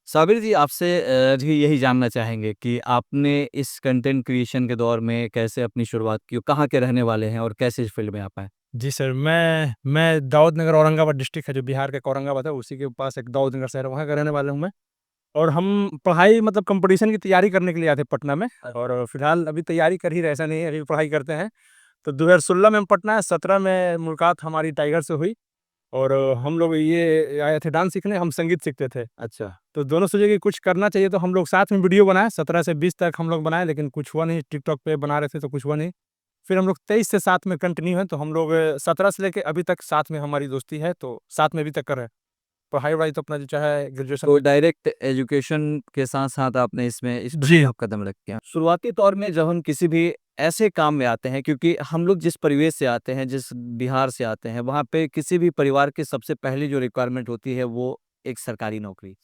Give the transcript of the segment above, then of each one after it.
साबिर जी आपसे जी यही जानना चाहेंगे कि आपने इस कंटेंट क्रिएशन के दौर में कैसे अपनी शुरुआत की? कहाँ के रहने वाले हैं और कैसे इस फील्ड में आप आए? जी सर, मैं दाऊद नगर औरंगाबाद डिस्ट्रिक्ट है जो बिहार का एक औरंगाबाद है, उसी के पास एक दाऊद नगर शहर है, वहाँ का रहने वाला हूँ मैं। और हम पढ़ाई मतलब कॉम्पिटिशन की तैयारी करने के लिए आए थे पटना में, और फिलहाल अभी तैयारी कर ही रहे, ऐसा नहीं है, अभी पढ़ाई करते हैं। तो 2016 में हम पटना आए, 17 में मुलाकात हमारी टाइगर से हुई। और हम लोग ये आए थे डांस सीखने, हम संगीत सीखते थे। अच्छा। तो दोनों सोचे कि कुछ करना चाहिए, तो हम लोग साथ में वीडियो बनाए, 17 से 20 तक हम लोग बनाए, लेकिन कुछ हुआ नहीं। टिकटॉक पे बना रहे थे तो कुछ हुआ नहीं। फिर हम लोग 23 से साथ में कंटिन्यू है, तो हम लोग 17 से लेके अभी तक साथ में हमारी दोस्ती है, तो साथ में अभी तक कर रहे हैं। पढ़ाई वढ़ाई तो अपना जो चाहे ग्रेजुएशन। तो डायरेक्ट एजुकेशन के साथ-साथ आपने इसमें इस जी हाँ। आप कदम रखे हैं। शुरुआती दौर में जब हम किसी भी ऐसे काम में आते हैं, क्योंकि हम लोग जिस परिवेश से आते हैं, जिस बिहार से आते हैं, वहाँ पे किसी भी परिवार की सबसे पहली जो रिक्वायरमेंट होती है वो एक सरकारी नौकरी।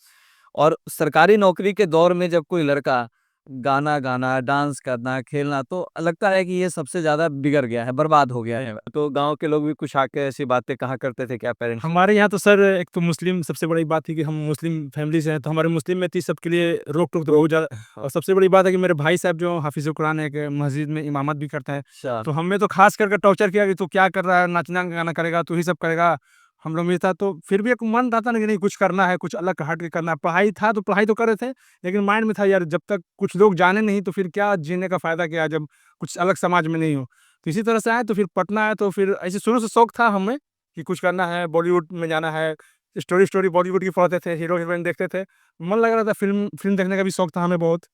और सरकारी नौकरी के दौर में जब कोई लड़का गाना गाना, डांस करना, खेलना, तो लगता है कि ये सबसे ज़्यादा बिगड़ गया है, बर्बाद हो गया है। तो गाँव के लोग भी कुछ आके ऐसी बातें कहा करते थे क्या पेरेंट्स? हमारे यहाँ तो सर एक तो मुस्लिम सबसे बड़ी बात थी कि हम मुस्लिम फैमिली से हैं, तो हमारे मुस्लिम में तो इस सब के लिए रोक टोक तो बहुत ज़्यादा। और सबसे बड़ी बात है कि मेरे भाई साहब जो हाफिज़ कुरान है, एक मस्जिद में इमामत भी करते हैं। अच्छा। तो हमें तो खास करके टॉर्चर किया कि तू क्या कर रहा है, नाचना गाना करेगा, तू ही सब करेगा। हम लोग में था, तो फिर भी एक मन रहता ना कि नहीं कुछ करना है, कुछ अलग हट के करना है। पढ़ाई था तो पढ़ाई तो कर रहे थे, लेकिन माइंड में था यार जब तक कुछ लोग जाने नहीं तो फिर क्या जीने का फ़ायदा क्या है, जब कुछ अलग समाज में नहीं हो। तो इसी तरह से आए, तो फिर पटना आए, तो फिर ऐसे शुरू से शौक था हमें कि कुछ करना है, बॉलीवुड में जाना है। स्टोरी स्टोरी बॉलीवुड की पढ़ते थे, हीरो-हीरोइन देखते थे। मन लग रहा था, फ़िल्म फ़िल्म देखने का भी शौक था हमें बहुत।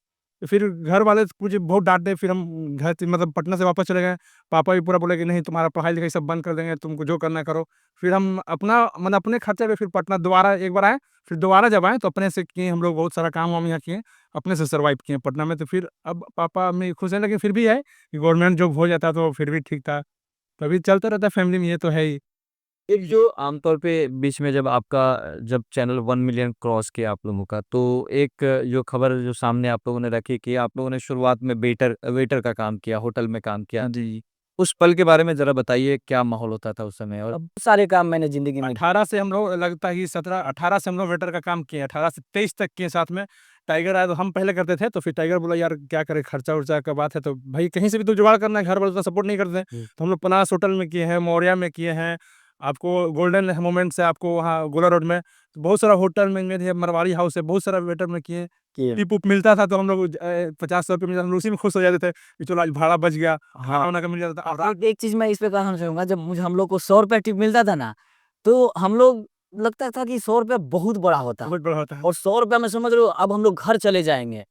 तो फिर घर वाले मुझे बहुत डाँटे, फिर हम घर से मतलब पटना से वापस चले गए। पापा भी पूरा बोले कि नहीं तुम्हारा पढ़ाई-लिखाई सब बंद कर देंगे, तुमको जो करना है करो। फिर हम अपना मतलब अपने खर्चे पे फिर पटना दोबारा एक बार आए, फिर दोबारा जब आए तो अपने से किए हम लोग, बहुत सारा काम-वाम यहाँ किए, अपने से सर्वाइव किए पटना में। तो फिर अब पापा-मम्मी खुश हैं, लेकिन फिर भी है कि गवर्नमेंट जॉब हो जाता तो फिर भी ठीक था। तो अभी चलता रहता है फैमिली में, ये तो है ही। एक जो आमतौर पे बीच में जब आपका जब चैनल 1 मिलियन क्रॉस किया आप लोगों का, तो एक जो खबर जो सामने आप लोगों ने रखी कि आप लोगों ने शुरुआत में वेटर वेटर का काम किया, होटल में काम किया। जी। उस पल के बारे में ज़रा बताइए, क्या माहौल होता था उस समय? और अब सारे काम मैंने ज़िंदगी में 18 से हम लोग लगता है कि 17-18 से हम लोग वेटर का काम किए, 18 से 23 तक किए साथ में। टाइगर आया तो हम पहले करते थे, तो फिर टाइगर बोला यार क्या करें, खर्चा-वर्चा का बात है, तो भाई कहीं से भी तो जुगाड़ करना है, घर वाले उतना सपोर्ट नहीं करते हैं। हुँ। तो हम लोग पनास होटल में किए हैं, मौर्या में किए हैं, आपको गोल्डन मोमेंट्स है आपको वहाँ गोला रोड में, तो बहुत सारा होटल में गए थे, मरवाड़ी हाउस है, बहुत सारा वेटर में किए। किए। टिप-उप मिलता था तो हम लोग 50-100 रुपए मिलता था, हम लोग उसी में खुश हो जाते थे कि चलो आज भाड़ा बच गया, हाँ। खाना-वाना का मिल जाता था। और एक एक चीज़ मैं इस पे कहना चाहूँगा, जब मुझे हम लोग को ₹100 टिप मिलता था ना, तो हम लोग लगता था कि ₹100 बहुत बड़ा होता है। बहुत बड़ा होता है। और ₹100 में समझ लो अब हम लोग घर चले जाएँगे।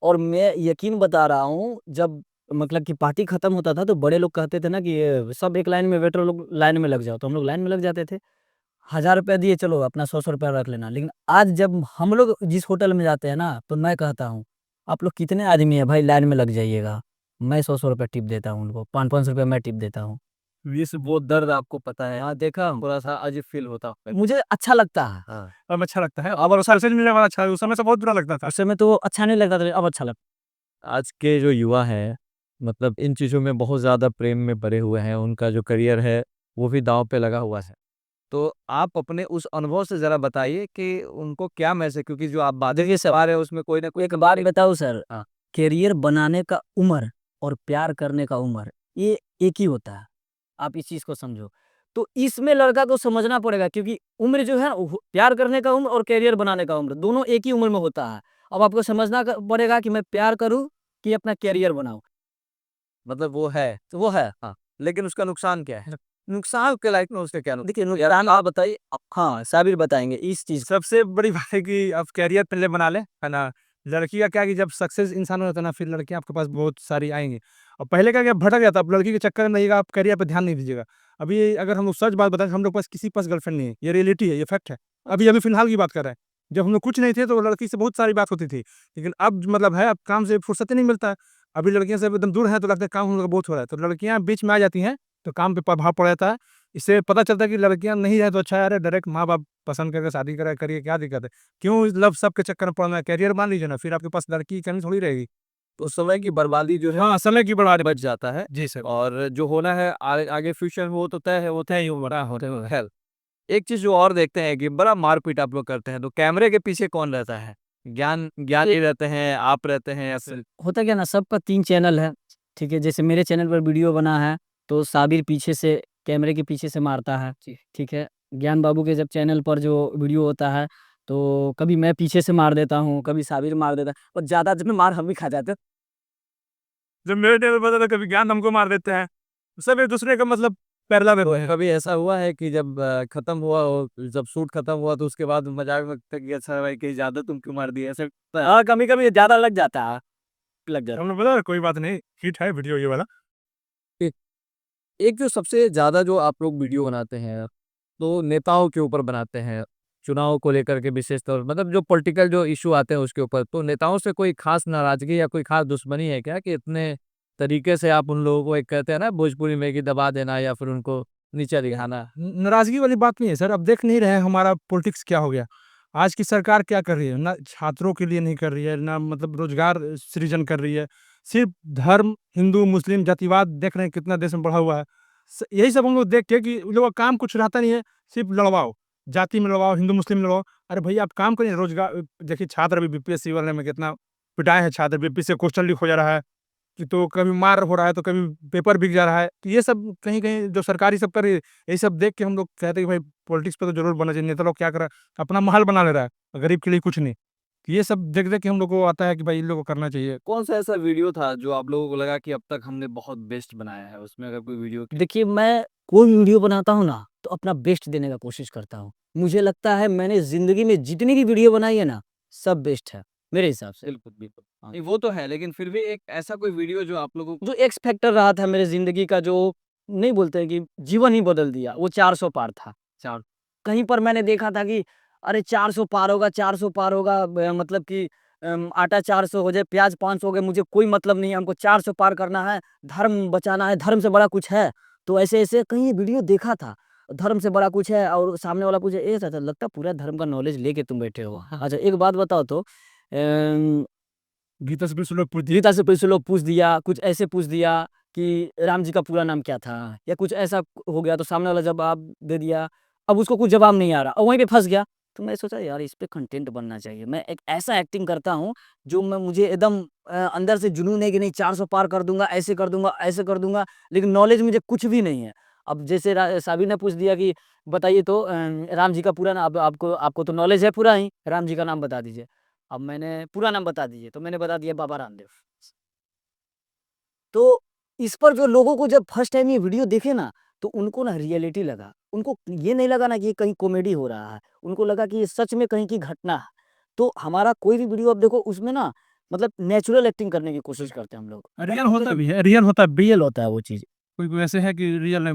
और मैं यकीन बता रहा हूँ, जब मतलब कि पार्टी खत्म होता था तो बड़े लोग कहते थे ना कि ये सब एक लाइन में, वेटर लोग लाइन में लग जाओ, तो हम लोग लाइन में लग जाते थे। ₹1000 दिए, चलो अपना ₹100 रख लेना। लेकिन आज जब हम लोग जिस होटल में जाते हैं ना, तो मैं कहता हूँ, आप लोग कितने आदमी हैं भाई, लाइन में लग जाइएगा। मैं ₹100 टिप देता हूँ उनको, ₹500-500 मैं टिप देता हूँ। ये सब वो दर्द आपको पता है। हाँ, देखा थोड़ा-सा अजीब फ़ील होता है। मुझे अच्छा लगता है। हाँ। अब अच्छा लगता है, अब सक्सेस मिलने वाला अच्छा है, उस समय से बहुत बुरा लगता था। उस समय तो अच्छा नहीं लगता था, अब अच्छा लगता आज के जो युवा हैं, मतलब इन चीज़ों में बहुत ज़्यादा प्रेम में पड़े हुए हैं, उनका जो करियर है, वो भी दाँव पे लगा हुआ है। तो आप अपने उस अनुभव से ज़रा बताइए कि उनको क्या मैसेज, क्योंकि जो आप बातें देखिए सर, बता रहे हैं उसमें कोई ना कोई एक बात बताऊँ सर, हाँ। करियर बनाने का उम्र और प्यार करने का उम्र, ये एक ही होता है। आप इस चीज़ को समझो। तो इसमें लड़का को समझना पड़ेगा, क्योंकि उम्र जो है प्यार करने का उम्र और करियर बनाने का उम्र, दोनों एक ही उम्र में होता है। अब आपको समझना पड़ेगा कि मैं प्यार करूँ कि अपना करियर बनाऊँ। मतलब वो है, तो वो है, हाँ। लेकिन उसका नुकसान क्या है? नुकसान के लाइफ में उसका क्या देखिए यार नुकसान आप बताइए। हाँ, साबिर बताएँगे इस चीज़। सबसे बड़ी बात है कि आप करियर पहले बना लें, है ना? लड़की का क्या है कि जब सक्सेस इंसान हो जाता है ना, फिर लड़कियाँ आपके पास बहुत सारी आएँगी। और पहले क्या है कि आप भटक जाता है, अब लड़की के चक्कर में रहिएगा, आप करियर पे ध्यान नहीं दीजिएगा। अभी अगर हम लोग सच बात बताएँ, हम लोग के पास किसी के पास गर्लफ्रेंड नहीं है, ये रियलिटी है, ये फैक्ट है। अभी-अभी फिलहाल की बात कर रहे हैं। जब हम लोग कुछ नहीं थे, तो लड़की से बहुत सारी बात होती थी, लेकिन अब मतलब है, अब काम से फुर्सत ही नहीं मिलता है। अभी लड़कियों से एकदम दूर हैं, तो लगता है काम हम लोग का बहुत हो रहा है, तो लड़कियाँ बीच में आ जाती हैं, तो काम पे प्रभाव पड़ जाता है। इससे पता चलता है कि लड़कियाँ नहीं है तो अच्छा है, अरे डायरेक्ट माँ-बाप पसंद करके शादी करा करिए, क्या दिक्कत है? क्यों लव सब के चक्कर में पड़ना है? करियर मान लीजिए ना, फिर आपके पास लड़की की कमी थोड़ी रहेगी। तो समय की बर्बादी जो है हाँ, समय की बर्बादी। बच जाता है जी सर। और जो होना है आगे फ्यूचर में वो तो तय है, वो तय ही बड़ा होता है। एक चीज़ जो और देखते हैं कि बड़ा मारपीट आप लोग करते हैं, तो कैमरे के पीछे कौन रहता है? ज्ञानी रहते हैं, आप रहते हैं ऐसे? होता क्या ना, सबका 3 चैनल है, ठीक है? जैसे मेरे चैनल पर वीडियो बना है, तो साबिर पीछे से कैमरे के पीछे से मारता है, ठीक है? ज्ञान बाबू के जब चैनल पर जो वीडियो होता है, तो कभी मैं पीछे से मार देता हूँ, कभी साबिर मार देता है और ज़्यादा जब मार हम भी खा जाते हैं। जब मेरे टेबल पर था, कभी ज्ञान हमको मार देते हैं, सब एक दूसरे का मतलब पैरला में तो हुए हैं। कभी ऐसा हुआ है कि जब खत्म हुआ हो, जब शूट खत्म हुआ तो उसके बाद मजाक में कि अच्छा भाई कहीं ज्यादा तुम क्यों मार दिए, ऐसा? हाँ, कभी-कभी ज़्यादा लग जाता है, लग जाता है। हमने बोला कोई बात नहीं, हिट है वीडियो ये वाला। एक जो सबसे ज़्यादा जो आप लोग वीडियो बनाते हैं, तो नेताओं के ऊपर बनाते हैं, चुनाव को लेकर के विशेष तौर मतलब जो पॉलिटिकल जो इश्यू आते हैं उसके ऊपर, तो नेताओं से कोई खास नाराज़गी या कोई खास दुश्मनी है क्या कि इतने तरीके से आप उन लोगों को एक कहते हैं ना भोजपुरी में कि दबा देना या फिर उनको नीचा दिखाना? नाराज़गी वाली बात नहीं है सर, अब देख नहीं रहे हैं हमारा पॉलिटिक्स क्या हो गया। आज की सरकार क्या कर रही है? ना छात्रों के लिए नहीं कर रही है, ना मतलब रोज़गार सृजन कर रही है। सिर्फ़ धर्म, हिंदू, मुस्लिम जातिवाद देख रहे हैं कितना देश में बढ़ा हुआ है। यही सब हम लोग देख के कि उन लोगों का काम कुछ रहता नहीं है, सिर्फ़ लड़वाओ, जाति में लड़वाओ, हिंदू मुस्लिम में लड़वाओ। अरे भैया आप काम करिए, रोज़गार देखिए छात्र अभी बीपीएससी वाले में कितना पिटाए हैं छात्र, बीपीएससी से क्वेश्चन लीक हो जा रहा है। कि तो कभी मार हो रहा है, तो कभी पेपर बिक जा रहा है। तो ये सब कहीं-कहीं जो सरकार ये सब कर रही है, यही सब देख के हम लोग कहते हैं कि भाई पॉलिटिक्स पे तो ज़रूर बनना चाहिए। नेता लोग क्या कर रहा है, अपना महल बना ले रहा है, गरीब के लिए कुछ नहीं। तो ये सब देख-देख के हम लोग को आता है कि भाई इन लोगों को करना चाहिए। कौन सा ऐसा वीडियो था जो आप लोगों को लगा कि अब तक हमने बहुत बेस्ट बनाया है? उसमें अगर कोई वीडियो देखिए, मैं कोई भी वीडियो बनाता हूँ ना, तो अपना बेस्ट देने का कोशिश करता हूँ। मुझे लगता है मैंने ज़िंदगी में जितनी भी वीडियो बनाई है ना, सब बेस्ट है, मेरे हिसाब से। बिल्कुल, बिल्कुल। हाँ। नहीं वो तो है, लेकिन फिर भी एक ऐसा कोई वीडियो जो आप लोगों को जो एक्स फैक्टर रहा था मेरे ज़िंदगी का, जो नहीं बोलते हैं कि जीवन ही बदल दिया, वो 400 पार था। चार कहीं पर मैंने देखा था कि अरे 400 पार होगा, 400 पार होगा, मतलब कि आटा 400 हो जाए, प्याज़ 500 हो गए, मुझे कोई मतलब नहीं है, हमको 400 पार करना है, धर्म बचाना है, धर्म से बड़ा कुछ है। तो ऐसे-ऐसे कहीं वीडियो देखा था, धर्म से बड़ा कुछ है और सामने वाला पूछे, "ए चाचा, लगता है पूरा धर्म का नॉलेज लेके तुम बैठे हो।" अच्छा, एक बात बताओ तो गीता से भी लोग पूछ गीता से कुछ लोग पूछ दिया, कुछ ऐसे पूछ दिया कि राम जी का पूरा नाम क्या था? या कुछ ऐसा हो गया तो सामने वाला जवाब दे दिया। अब उसको कुछ जवाब नहीं आ रहा और वहीं पे फँस गया। तो मैं सोचा यार इस पे कंटेंट बनना चाहिए। मैं एक ऐसा एक्टिंग करता हूँ जो मैं मुझे एकदम अंदर से जुनून है कि नहीं 400 पार कर दूँगा, ऐसे कर दूँगा, ऐसे कर दूँगा, लेकिन नॉलेज मुझे कुछ भी नहीं है। अब जैसे साबिर ने पूछ दिया कि बताइए तो राम जी का पूरा नाम, अब आपको आपको तो नॉलेज है पूरा ही, राम जी का नाम बता दीजिए। अब मैंने पूरा नाम बता दीजिए, तो मैंने बता दिया बाबा रामदेव। तो इस पर जो लोगों को जब फर्स्ट टाइम ये वीडियो देखे ना, तो उनको ना रियलिटी लगा। उनको ये नहीं लगा ना कि ये कहीं कॉमेडी हो रहा है, उनको लगा कि ये सच में कहीं की घटना है। तो हमारा कोई भी वीडियो आप देखो उसमें ना मतलब नेचुरल एक्टिंग करने की कोशिश करते हैं हम लोग। रियल होता भी है, रियल होता भी है। रियल होता है वो चीज़। कोई-कोई ऐसे है कि रियल है।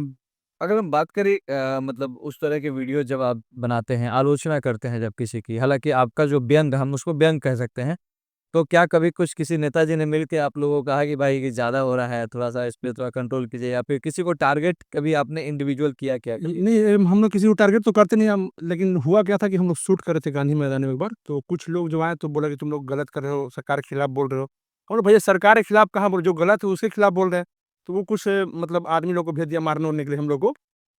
अगर हम बात करें मतलब उस तरह के वीडियो जब आप बनाते हैं, आलोचना करते हैं जब किसी की, हालाँकि आपका जो व्यंग हम उसको व्यंग कह सकते हैं, तो क्या कभी कुछ किसी नेताजी ने मिल के आप लोगों को कहा कि भाई ये ज़्यादा हो रहा है, थोड़ा-सा इस पे थोड़ा कंट्रोल कीजिए, या फिर किसी को टारगेट कभी आपने इंडिविजुअल किया क्या कभी? नहीं, हम लोग किसी को टारगेट तो करते नहीं हम, लेकिन हुआ क्या था कि हम लोग शूट कर रहे थे गांधी मैदान में एक बार, तो कुछ लोग जो आए तो बोला कि तुम लोग गलत कर रहे हो, सरकार के खिलाफ बोल रहे हो। हम बोले भैया सरकार के खिलाफ कहाँ बोल, जो गलत है उसके खिलाफ बोल रहे हैं। तो वो कुछ मतलब आदमी लोग को भेज दिया मारने-वारने के लिए हम लोग को।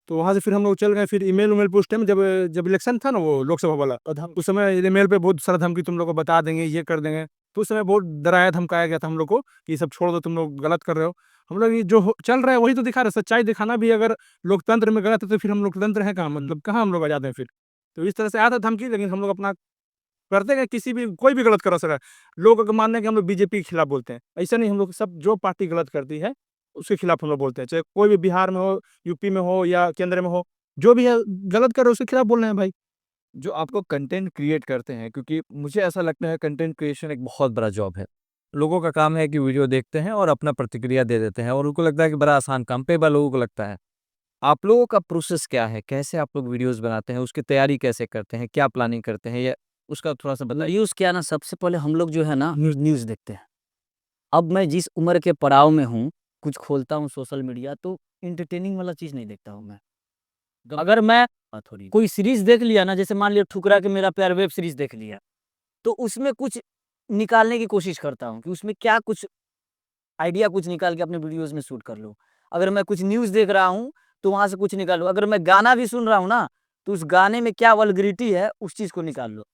तो वहाँ से फिर हम लोग चल गए, फिर ईमेल-उमेल पे उस टाइम जब जब इलेक्शन था ना वो लोकसभा वाला, उस समय ईमेल पे बहुत सारा धमकी तुम लोग को बता देंगे, ये कर देंगे। तो उस समय बहुत डराया धमकाया गया था हम लोग को कि ये सब छोड़ दो, तुम लोग गलत कर रहे हो। हम लोग ये जो चल रहा है वही तो दिखा रहे हैं, सच्चाई दिखाना भी अगर लोकतंत्र में गलत है तो फिर हम लोकतंत्र हैं कहाँ, मतलब कहाँ हम लोग आज़ाद हैं फिर। तो इस तरह से आया था धमकी, लेकिन हम लोग अपना करते हैं, किसी भी कोई भी गलत कर सकता है। लोग अगर मान लें कि हम लोग बीजेपी के खिलाफ बोलते हैं, ऐसा नहीं, हम लोग सब जो पार्टी गलत करती है, उसके खिलाफ हम लोग बोलते हैं। चाहे कोई भी बिहार में हो, यूपी में हो या केंद्र में हो, जो भी है गलत कर रहे हो उसके खिलाफ बोल रहे हैं भाई। जो आप लोग कंटेंट क्रिएट करते हैं, क्योंकि मुझे ऐसा लगता है कंटेंट क्रिएशन एक बहुत बड़ा जॉब है। लोगों का काम है कि वीडियो देखते हैं और अपना प्रतिक्रिया दे देते हैं और उनको लगता है कि बड़ा आसान काम, कई बार लोगों को लगता है। आप लोगों का प्रोसेस क्या है? कैसे आप लोग वीडियोज़ बनाते हैं? उसकी तैयारी कैसे करते हैं? क्या प्लानिंग करते हैं? या उसका थोड़ा-सा बताइए? न्यूज़ क्या ना, सबसे पहले हम लोग जो है ना न्यूज़ देखते हैं। अब मैं जिस उम्र के पड़ाव में हूँ, कुछ खोलता हूँ सोशल मीडिया तो एंटरटेनिंग वाला चीज़ नहीं देखता हूँ मैं। अगर मैं थोड़ी कोई सीरीज़ देख लिया ना, जैसे मान लिया ठुकरा के मेरा प्यार वेब सीरीज़ देख लिया, तो उसमें कुछ निकालने की कोशिश करता हूँ कि उसमें क्या कुछ आइडिया कुछ निकाल के अपने वीडियोज़ में शूट कर लूँ। अगर मैं कुछ न्यूज़ देख रहा हूँ, तो वहाँ से कुछ निकालूँ। अगर मैं गाना भी सुन रहा हूँ ना, तो उस गाने में क्या वल्गैरिटी है, उस चीज़ को निकाल लो।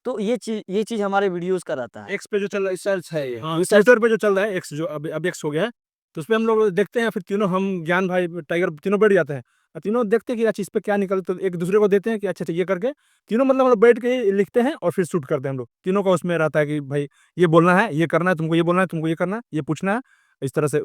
तो ये चीज़ हमारे वीडियोज़ का रहता है। एक्स पे जो चल रहा है सर्च है ये हाँ, ट्विटर पे जो चल रहा है एक्स जो अब एक्स हो गया है, तो उसपे हम लोग देखते हैं, फिर तीनों हम ज्ञान भाई टाइगर तीनों बैठ जाते हैं और तीनों देखते हैं कि अच्छा इस पे क्या निकल, तो एक दूसरे को देते हैं कि अच्छा ये करके तीनों मतलब हम लोग बैठ के लिखते हैं और फिर शूट करते हैं हम लोग तीनों का। उसमें रहता है कि भाई ये बोलना है, ये करना है, तुमको ये बोलना है, तुमको ये करना है, ये पूछना है, इस तरह से